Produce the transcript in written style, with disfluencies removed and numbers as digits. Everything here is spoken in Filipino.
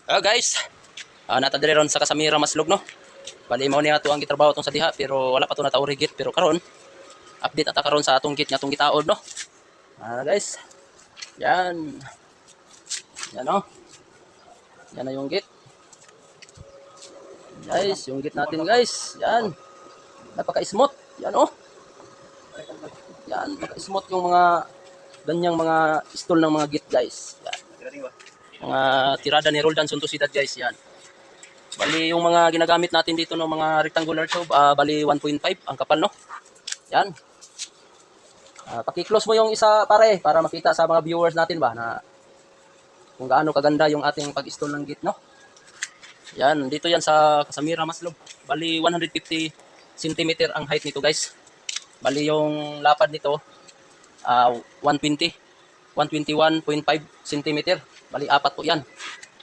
Guys, natadiri ron sa Kasamira Maslog no. Bali mao niya to ang gitrabaho tong sa diha pero wala pa to natao rigit pero karon update ata karon sa atong git nga tong gitaod no. Guys. Yan. Yan no. Yan na yung git. Guys, yung git natin guys. Yan. Napaka-smooth. Yan oh. Yan, napaka-smooth yung mga ganyang mga stall ng mga git guys. Yan. Mga tirada ni Roldan Suntusidad guys yan. Bali yung mga ginagamit natin dito ng mga rectangular tube, bali 1.5 ang kapal no. Yan. Paki-close mo yung isa pare para makita sa mga viewers natin ba na kung gaano kaganda yung ating pag-install ng git no. Yan, dito yan sa Kasamira Maslog. Bali 150 cm ang height nito guys. Bali yung lapad nito 121.5 cm. Bali apat po yan.